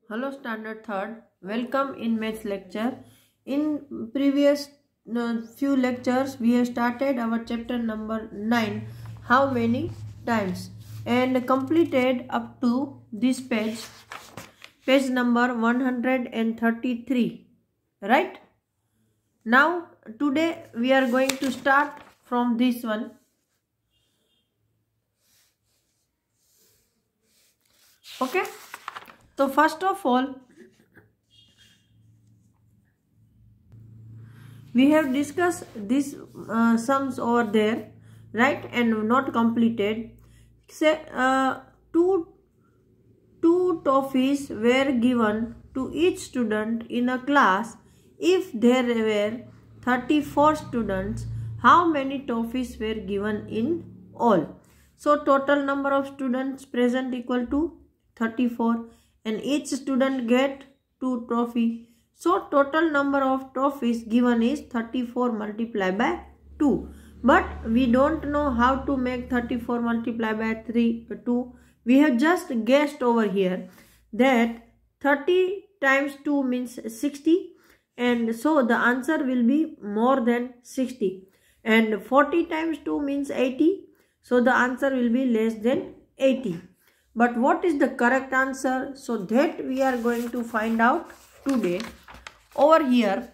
Hello Standard 3rd. Welcome in maths lecture. In previous few lectures we have started our chapter number 9, how many times, and completed up to this page number 133, right? Now today we are going to start from this one. Okay, so first of all we have discussed these sums over there, right, and not completed. Say two toffees were given to each student in a class. If there were 34 students, how many toffees were given in all? So total number of students present equal to 34 and each student get 2 trophy. So total number of trophies given is 34 multiplied by 2. But we don't know how to make 34 multiplied by 2. We have just guessed over here that 30 times 2 means 60, and so the answer will be more than 60. And 40 times 2 means 80, so the answer will be less than 80. But what is the correct answer? So that we are going to find out today over here.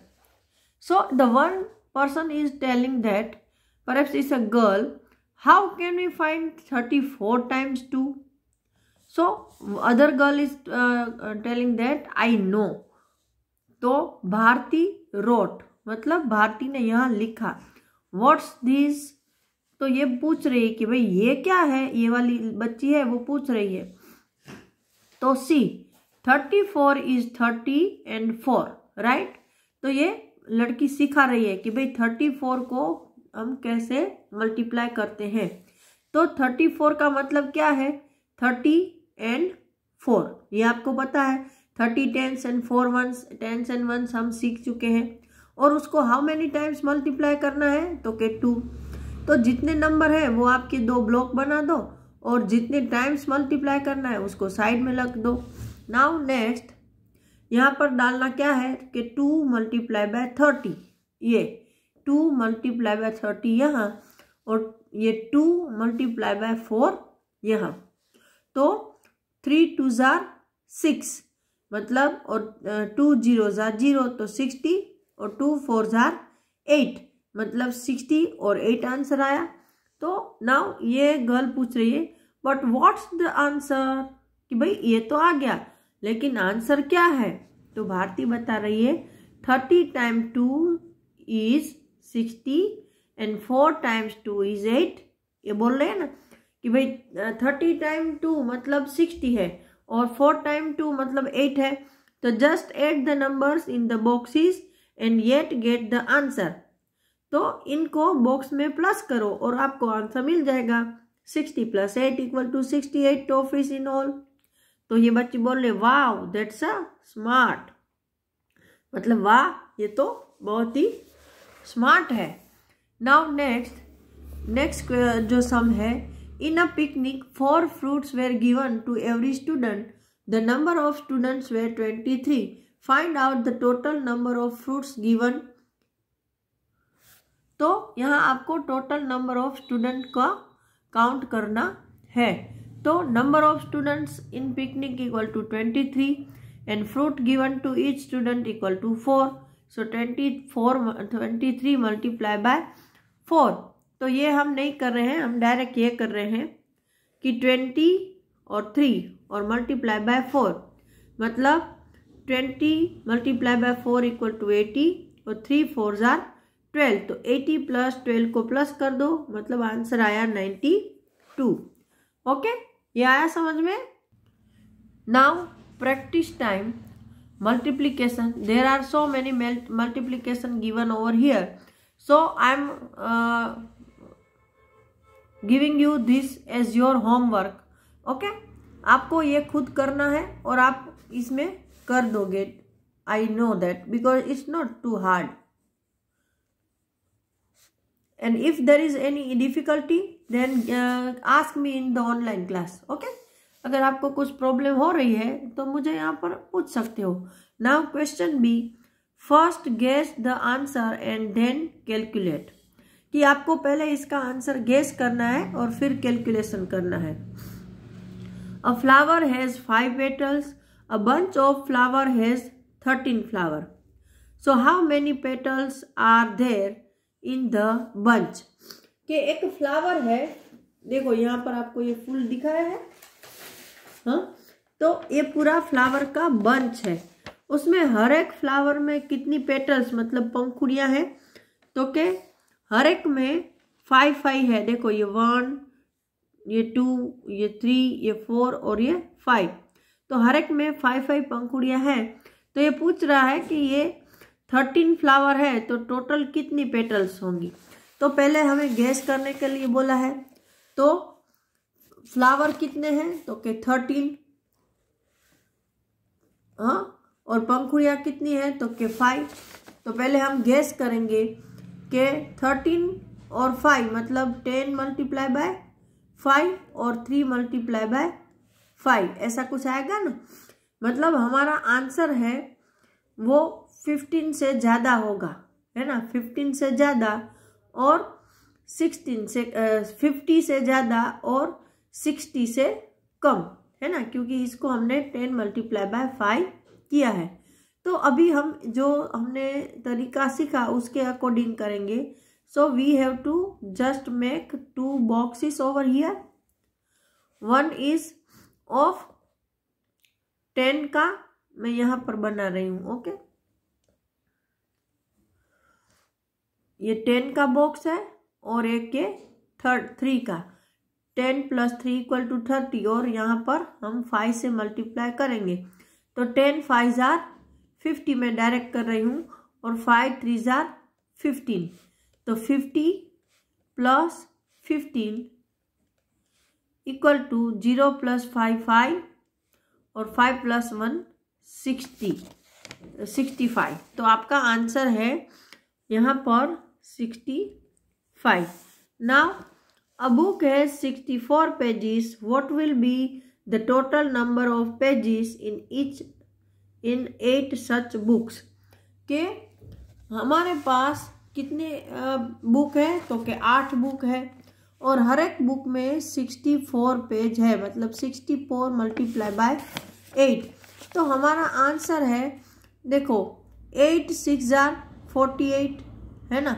So the one person is telling that, perhaps it's a girl, how can we find 34 times 2? So other girl is telling that I know. तो Bharti wrote, मतलब भारती ने यहाँ लिखा. What's this? तो ये पूछ रही है कि भाई ये क्या है, ये वाली बच्ची है वो पूछ रही है. तो सी 34 is 30 and 4, राइट. तो ये लड़की सिखा रही है कि भाई 34 को हम कैसे मल्टीप्लाई करते हैं. तो 34 का मतलब क्या है, 30 and 4, ये आपको पता है. 30 tens and 4 ones, tens and ones हम सीख चुके हैं. और उसको हाउ मेनी टाइम्स मल्टीप्लाई करना है, तो के 2. तो जितने नंबर है वो आपके 2 ब्लॉक बना दो और जितने टाइम्स मल्टीप्लाई करना है उसको साइड में रख दो. नाउ नेक्स्ट यहाँ पर डालना क्या है कि 2 मल्टीप्लाई बाय 30, ये 2 मल्टीप्लाई बाय 30 यहाँ, और ये 2 मल्टीप्लाई बाय 4 यहाँ. तो 3 2 जार 6, मतलब, और 2 0 जार 0, तो 60, और 2 4 जार 8, मतलब 60 और 8 आंसर आया. तो नाउ ये गर्ल पूछ रही है बट व्हाट्स द आंसर, कि भाई ये तो आ गया लेकिन आंसर क्या है. तो भारती बता रही है 30 time 2 is 60 and 4 times 2 is 8. ये बोल रहे हैं ना कि भाई 30 टाइम 2 मतलब 60 है और 4 टाइम 2 मतलब 8 है. तो just add the numbers in the boxes and yet get the answer. तो इनको बॉक्स में प्लस करो और आपको आंसर मिल जाएगा. 60 + 8 = 68 टॉफीज इन ऑल. तो ये बच्चे बोल रहे वाव दैट्स अ स्मार्ट, मतलब वाह ये तो बहुत ही स्मार्ट है. नाउ नेक्स्ट जो सम है, in a picnic 4 fruits were given to every student. The number of students were 23. Find out the total number of fruits given. तो यहाँ आपको टोटल नंबर ऑफ स्टूडेंट का काउंट करना है. तो number of students in picnic = 23 and fruit given to each student = 4. So 23 multiply by 4. तो ये हम नहीं कर रहे हैं, हम डायरेक्ट ये कर रहे हैं कि 20 और 3 और मल्टीप्लाई बाय 4, मतलब 20 मल्टीप्लाई बाय 4 = 80 और 3 4 जार 12. तो 80 + 12 को प्लस कर दो, मतलब आंसर आया 92. ओके, ये आया समझ में. Now practice time. multiplication, there are so many multiplication given over here, so I am giving you this as your homework. okay, आपको ये खुद करना है और आप इसमें कर दोगे. I know that because it's not too hard. And if there is any difficulty, then ask me in the online class. Okay, अगर आपको कुछ प्रॉब्लम हो रही है तो मुझे यहाँ पर पूछ सकते हो। Now question B, first guess the answer and then calculate, कि आपको पहले इसका आंसर गेस करना है और फिर कैलकुलेशन करना है। A flower has 5 petals, a bunch of flower has 13 flower, so how many petals are there in the bunch. कि एक फ्लावर है, देखो यहाँ पर आपको ये फूल दिखाया है, हाँ, तो ये पूरा फ्लावर का बंच है, उसमें हर एक फ्लावर में कितनी पेटल्स मतलब पंखुड़ियां हैं, तो के हर एक में 5 है। देखो ये 1, ये 2, ये 3, ये 4 और ये 5, तो हर एक में 5 पंखुड़ियां हैं। तो ये पूछ रहा है कि ये 13 फ्लावर है तो टोटल कितनी पेटल्स होंगी। तो पहले हमें गैस करने के लिए बोला है, तो फ्लावर कितने हैं, तो के 13, हाँ, और पंखुड़ियाँ कितनी है, तो के 5। तो पहले हम गैस करेंगे कि 13 और 5 मतलब 10 मल्टीप्लाई बाय 5 और 3 मल्टीप्लाई बाय 5, ऐसा कुछ आएगा ना। मतलब हमारा आंसर है वो 15 से ज़्यादा होगा, है ना, 15 से ज़्यादा और 16 से 50 से ज़्यादा और 60 से कम, है ना, क्योंकि इसको हमने 10 मल्टीप्लाई बाय 5 किया है। तो अभी हम जो हमने तरीका सीखा उसके अकॉर्डिंग करेंगे। So we have to just make 2 boxes over here, one is of 10 का मैं यहाँ पर बना रही हूँ। ओके, ये 10 का बॉक्स है और एक ये 3 का, 10 + 3 = 30, और यहाँ पर हम 5 से मल्टीप्लाई करेंगे तो 10 5 = 50 में डायरेक्ट कर रही हूँ, और 5 3 = 15, तो 50 + 15 = 0 + 5 5 और 5 + 1 65। तो आपका आंसर है यहाँ पर 65। Now a book has 64 pages. What will be the total number of pages in 8 such books? के हमारे पास कितने बुक है, तो के 8 बुक है और हर एक बुक में 64 पेज है, मतलब 64 मल्टीप्लाई बाय 8। तो हमारा आंसर है, देखो 8 6 = 48, है ना।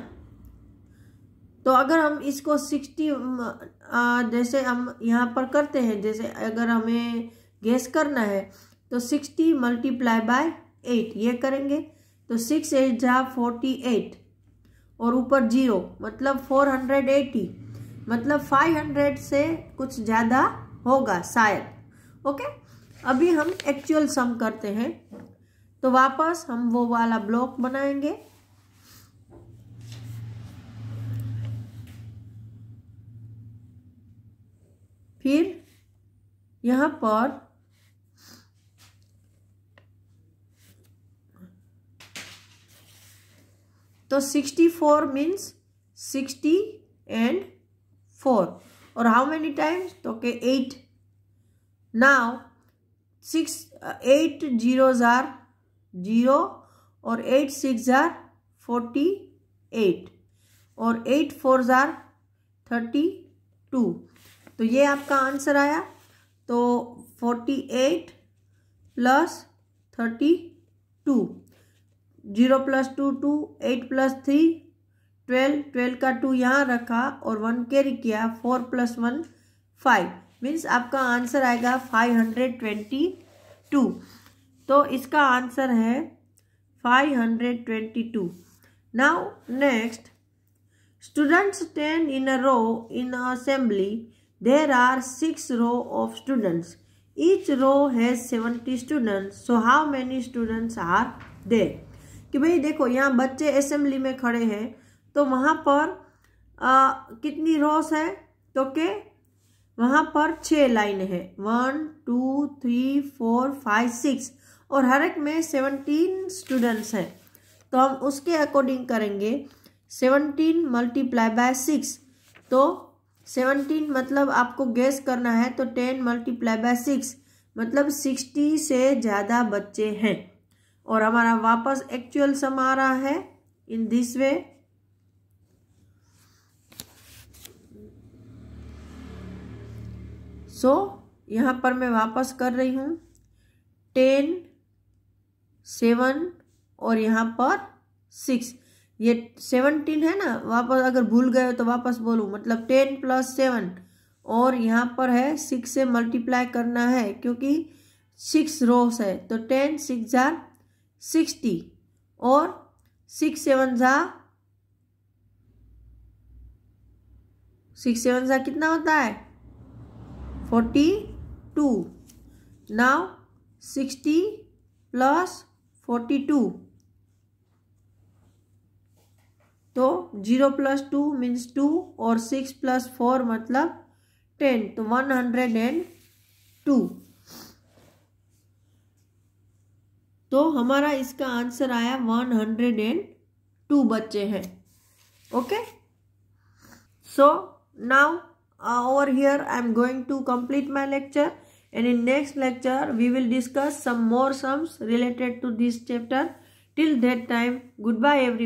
तो अगर हम इसको 60 जैसे हम यहाँ पर करते हैं, जैसे अगर हमें गेस करना है तो 60 मल्टीप्लाई बाय 8 ये करेंगे, तो 6 8 = 48 और ऊपर 0 मतलब 480, मतलब 500 से कुछ ज़्यादा होगा शायद। ओके, अभी हम एक्चुअल सम करते हैं, तो वापस हम वो वाला ब्लॉक बनाएंगे। फिर यहाँ पर तो 64 मीन्स 60 and 4, और हाउ मेनी टाइम्स, तो के 8। नाउ 8 zeros are 0 और 8 6 are 48 और 8 4 are 32। तो ये आपका आंसर आया। तो 48 + 32, 0 + 2 2, 8 + 3 12, 12 का 2 यहाँ रखा और 1 कैरी किया, 4 + 1 5, मीन्स आपका आंसर आएगा 522। तो इसका आंसर है 522। Now next, students stand in a row in an assembly. There are 6 rows of students. Each row has 70 students. So how many students are there? कि भाई देखो यहाँ बच्चे असेंबली में खड़े हैं, तो वहाँ पर कितनी रोस है, तो के वहाँ पर 6 लाइन है, 1 2 3 4 5 6, और हर एक में 17 स्टूडेंट्स हैं। तो हम उसके अकॉर्डिंग करेंगे 17 मल्टीप्लाई बाय 6, तो 17 मतलब आपको गेस करना है, तो 10 मल्टीप्लाई बाय 6 मतलब 60 से ज़्यादा बच्चे हैं। और हमारा वापस एक्चुअल सम आ रहा है इन दिस वे। सो यहाँ पर मैं वापस कर रही हूँ 10, 7 और यहाँ पर 6। ये 17 है ना, वापस अगर भूल गए तो वापस बोलूँ, मतलब 10 + 7 और यहाँ पर है 6 से मल्टीप्लाई करना है क्योंकि 6 रोस है, तो 10 6 = 60 और 6 7 कितना होता है 42। नाउ 60 + 42, तो 0 + 2 मीन्स 2 और 6 + 4 मतलब 10, तो 102। तो हमारा इसका आंसर आया 102 बच्चे हैं। Okay, so now over here I am going to complete my lecture, and in next lecture we will discuss some more sums related to this chapter. Till that time, goodbye everyone.